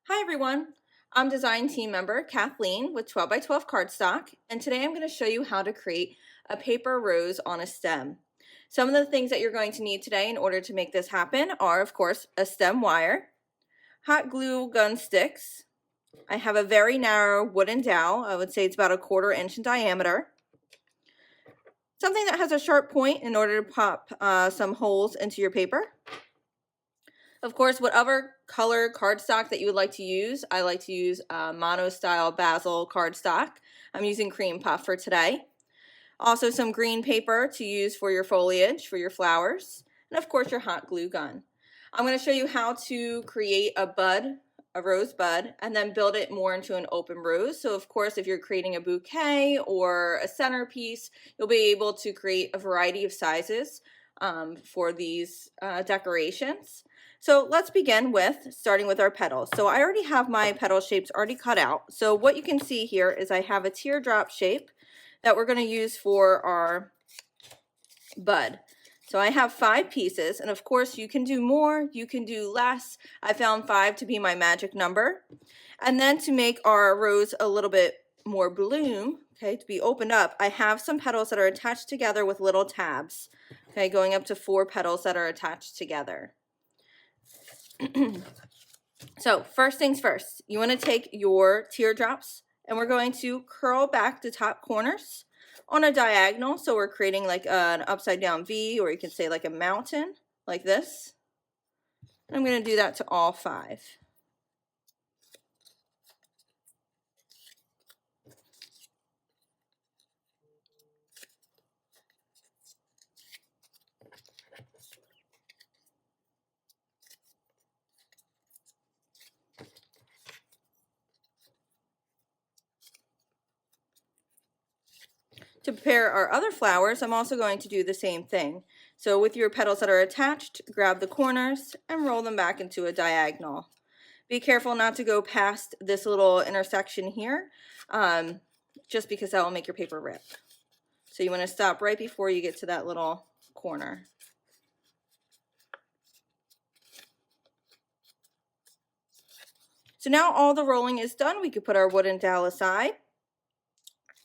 Hi everyone, I'm Design Team Member Kathleen with 12 by 12 cardstock, and today I'm going to show you how to create a paper rose on a stem. Some of the things that you're going to need today in order to make this happen are, of course, a stem wire, hot glue gun sticks. I have a very narrow wooden dowel. I would say it's about 1/4 inch in diameter. Something that has a sharp point in order to pop some holes into your paper. Of course, whatever color cardstock that you would like to use, I like to use mono style basil cardstock. I'm using cream puff for today. Also some green paper to use for your foliage, for your flowers, and of course your hot glue gun. I'm going to show you how to create a bud, a rose bud, and then build it more into an open rose. So of course, if you're creating a bouquet or a centerpiece, you'll be able to create a variety of sizes for these decorations. So let's begin with starting with our petals. So I already have my petal shapes already cut out. So what you can see here is I have a teardrop shape that we're going to use for our bud. So I have 5 pieces, and of course you can do more, you can do less. I found 5 to be my magic number. And then to make our rose a little bit more bloom, okay, to be opened up, I have some petals that are attached together with little tabs, okay, going up to 4 petals that are attached together. So first things first, you want to take your teardrops and we're going to curl back the top corners on a diagonal. So we're creating like an upside down V, or you can say like a mountain like this. I'm going to do that to all 5. To prepare our other flowers, I'm also going to do the same thing. So with your petals that are attached, grab the corners and roll them back into a diagonal. Be careful not to go past this little intersection here, just because that will make your paper rip. So you want to stop right before you get to that little corner. So now all the rolling is done. We could put our wooden dowel aside.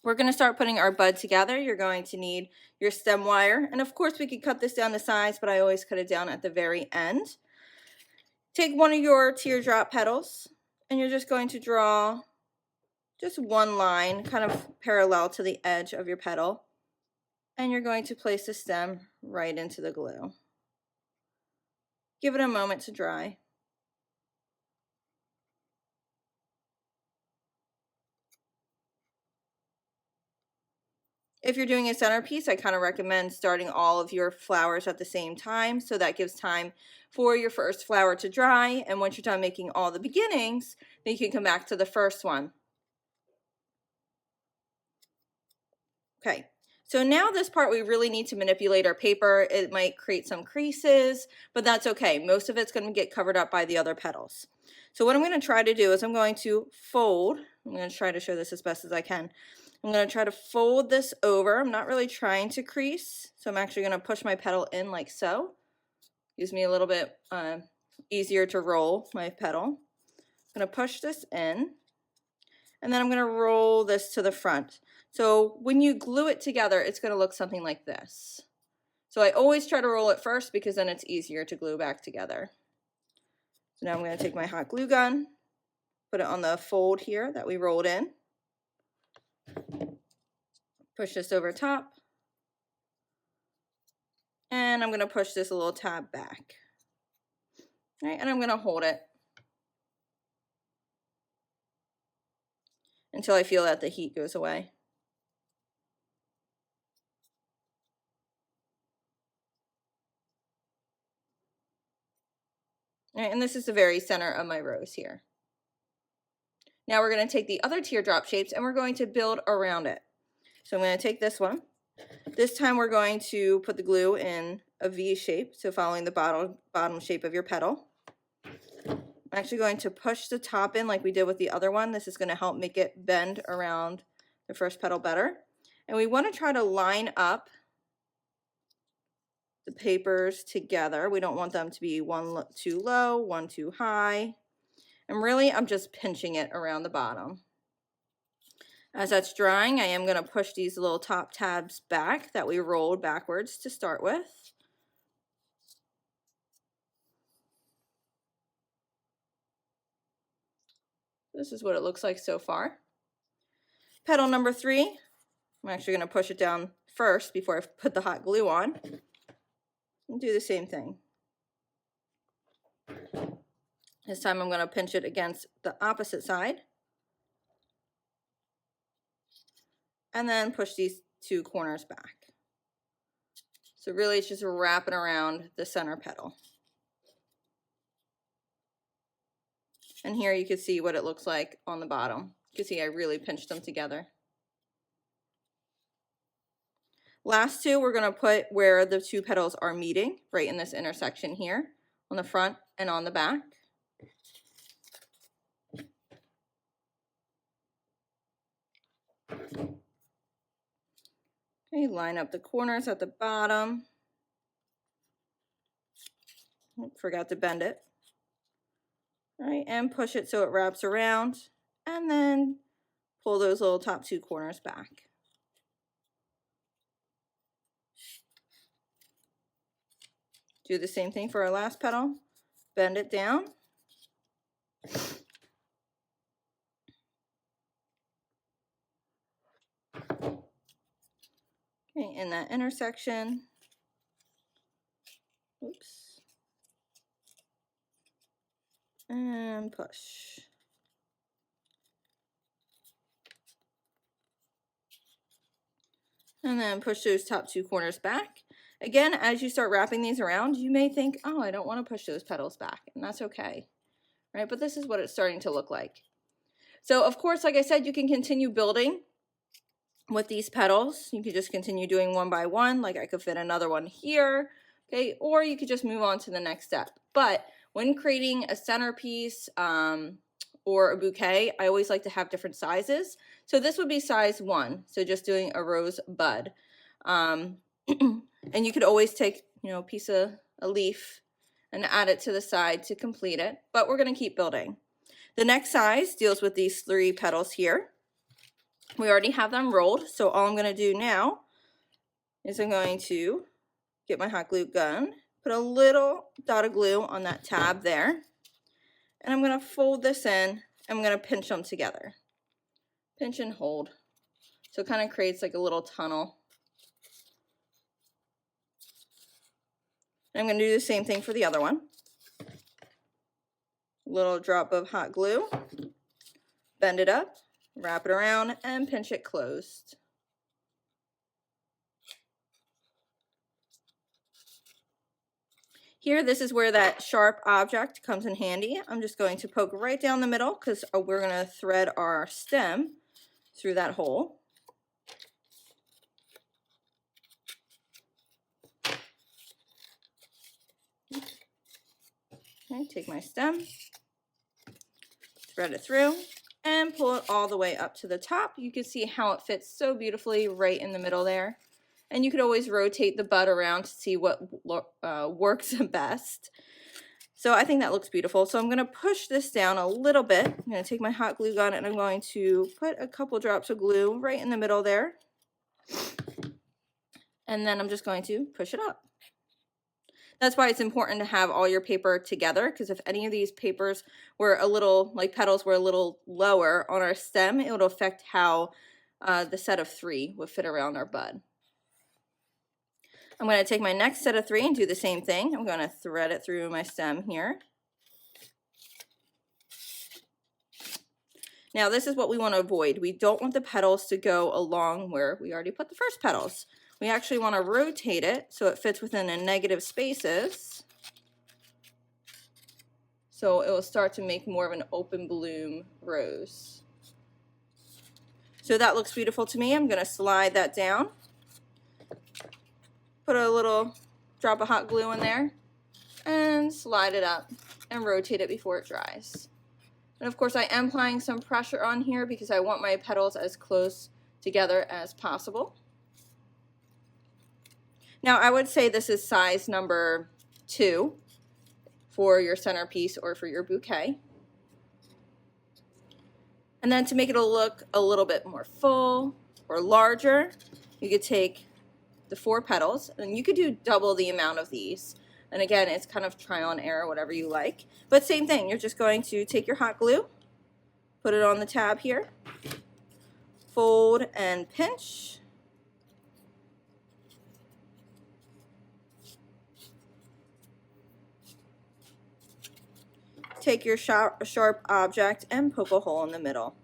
We're going to start putting our bud together. You're going to need your stem wire. And of course we could cut this down to size, but I always cut it down at the very end. Take one of your teardrop petals and you're just going to draw just one line kind of parallel to the edge of your petal. And you're going to place the stem right into the glue. Give it a moment to dry. If you're doing a centerpiece, I kind of recommend starting all of your flowers at the same time, so that gives time for your first flower to dry, and once you're done making all the beginnings, then you can come back to the first one. Okay, so now this part we really need to manipulate our paper. It might create some creases, but that's okay. Most of it's going to get covered up by the other petals. So what I'm going to try to do is I'm going to fold. I'm going to try to show this as best as I can. I'm going to try to fold this over. I'm not really trying to crease, so I'm actually going to push my petal in like so. Gives me a little bit easier to roll my petal. I'm going to push this in, and then I'm going to roll this to the front. So when you glue it together, it's going to look something like this. So I always try to roll it first because then it's easier to glue back together. So now I'm going to take my hot glue gun, put it on the fold here that we rolled in. Push this over top, and I'm going to push this a little tab back. All right, and I'm going to hold it until I feel that the heat goes away. All right, and this is the very center of my rose here. Now we're going to take the other teardrop shapes and we're going to build around it. So I'm going to take this one. This time we're going to put the glue in a V shape, so following the bottom shape of your petal. I'm actually going to push the top in like we did with the other one. This is going to help make it bend around the first petal better. And we want to try to line up the papers together. We don't want them to be one too low, one too high. And really, I'm just pinching it around the bottom. As that's drying, I am going to push these little top tabs back that we rolled backwards to start with. This is what it looks like so far. Petal number 3, I'm actually going to push it down first before I put the hot glue on. And do the same thing. This time I'm going to pinch it against the opposite side. And then push these 2 corners back. So really it's just wrapping around the center petal. And here you can see what it looks like on the bottom. You can see I really pinched them together. Last 2 we're going to put where the 2 petals are meeting, right in this intersection here, on the front and on the back. Okay, line up the corners at the bottom. Forgot to bend it. All right, and push it so it wraps around, and then pull those little top 2 corners back. Do the same thing for our last petal. Bend it down. Okay, in that intersection. Oops. And push. And then push those top 2 corners back. Again, as you start wrapping these around, you may think, oh, I don't want to push those petals back, and that's okay, right? But this is what it's starting to look like. So of course, like I said, you can continue building with these petals. You could just continue doing one by one, like I could fit another one here, okay? Or you could just move on to the next step. But when creating a centerpiece or a bouquet, I always like to have different sizes. So this would be size 1, so just doing a rose bud. And you could always take, a piece of a leaf and add it to the side to complete it, but we're going to keep building. The next size deals with these 3 petals here. We already have them rolled, so all I'm going to do now is I'm going to get my hot glue gun, put a little dot of glue on that tab there, and I'm going to fold this in, and I'm going to pinch them together. Pinch and hold. So it kind of creates like a little tunnel. And I'm going to do the same thing for the other one. Little drop of hot glue, bend it up, wrap it around, and pinch it closed. Here, this is where that sharp object comes in handy. I'm just going to poke right down the middle because we're going to thread our stem through that hole. Okay, take my stem, thread it through, and pull it all the way up to the top. You can see how it fits so beautifully right in the middle there. And you could always rotate the bud around to see what works best. So I think that looks beautiful. So I'm going to push this down a little bit. I'm going to take my hot glue gun and I'm going to put a couple drops of glue right in the middle there. And then I'm just going to push it up. That's why it's important to have all your paper together, because if any of these papers were a little, like petals were a little lower on our stem, it would affect how the set of 3 would fit around our bud. I'm going to take my next set of 3 and do the same thing. I'm going to thread it through my stem here. Now this is what we want to avoid. We don't want the petals to go along where we already put the first petals. We actually want to rotate it so it fits within the negative spaces. So it will start to make more of an open bloom rose. So that looks beautiful to me. I'm going to slide that down. Put a little drop of hot glue in there and slide it up and rotate it before it dries. And of course I am applying some pressure on here because I want my petals as close together as possible. Now I would say this is size number 2 for your centerpiece or for your bouquet. And then to make it look a little bit more full or larger, you could take the 4 petals, and you could do double the amount of these. And again, it's kind of trial and error, whatever you like. But same thing, you're just going to take your hot glue, put it on the tab here, fold and pinch. Take your sharp object and poke a hole in the middle.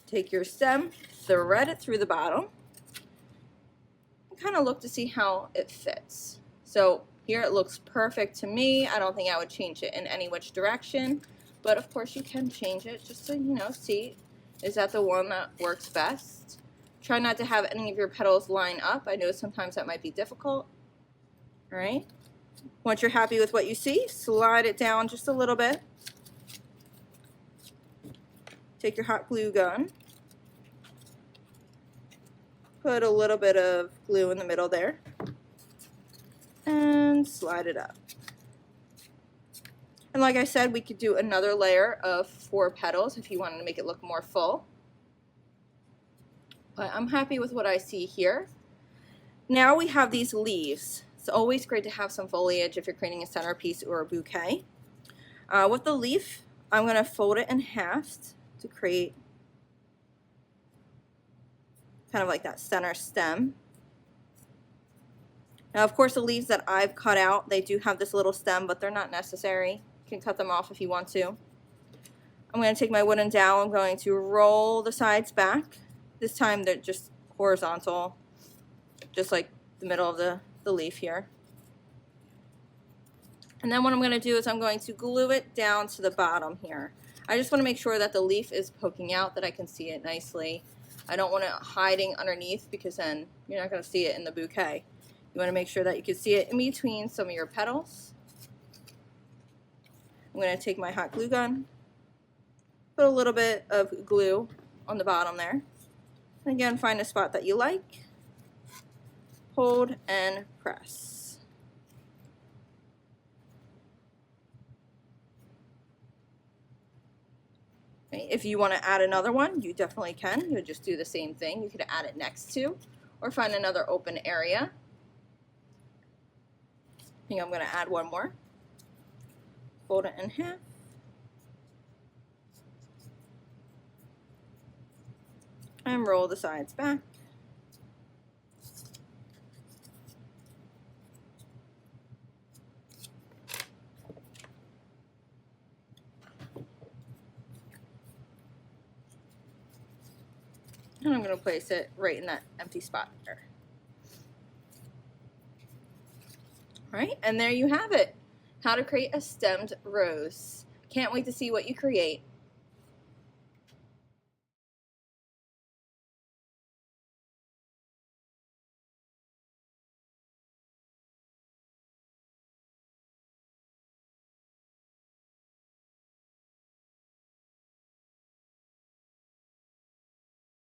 Take your stem, thread it through the bottom, and kind of look to see how it fits. So here it looks perfect to me. I don't think I would change it in any which direction, but of course you can change it just to, see, is that the one that works best? Try not to have any of your petals line up. I know sometimes that might be difficult. All right. Once you're happy with what you see, slide it down just a little bit. Take your hot glue gun. Put a little bit of glue in the middle there. And slide it up. And like I said, we could do another layer of 4 petals if you wanted to make it look more full. But I'm happy with what I see here. Now we have these leaves. It's always great to have some foliage if you're creating a centerpiece or a bouquet. With the leaf, I'm going to fold it in half to create kind of like that center stem. Now, of course, the leaves that I've cut out, they do have this little stem, but they're not necessary. You can cut them off if you want to. I'm going to take my wooden dowel. I'm going to roll the sides back. This time they're just horizontal, just like the middle of the leaf here. And then what I'm going to do is I'm going to glue it down to the bottom here. I just want to make sure that the leaf is poking out, that I can see it nicely. I don't want it hiding underneath because then you're not going to see it in the bouquet. You want to make sure that you can see it in between some of your petals. I'm going to take my hot glue gun, put a little bit of glue on the bottom there. And again, find a spot that you like. Hold and press. Okay, if you want to add another one, you definitely can. You would just do the same thing. You could add it next to, or find another open area. I think I'm going to add one more. Fold it in half. And roll the sides back. And I'm going to place it right in that empty spot there. All right, and there you have it. How to create a stemmed rose. Can't wait to see what you create.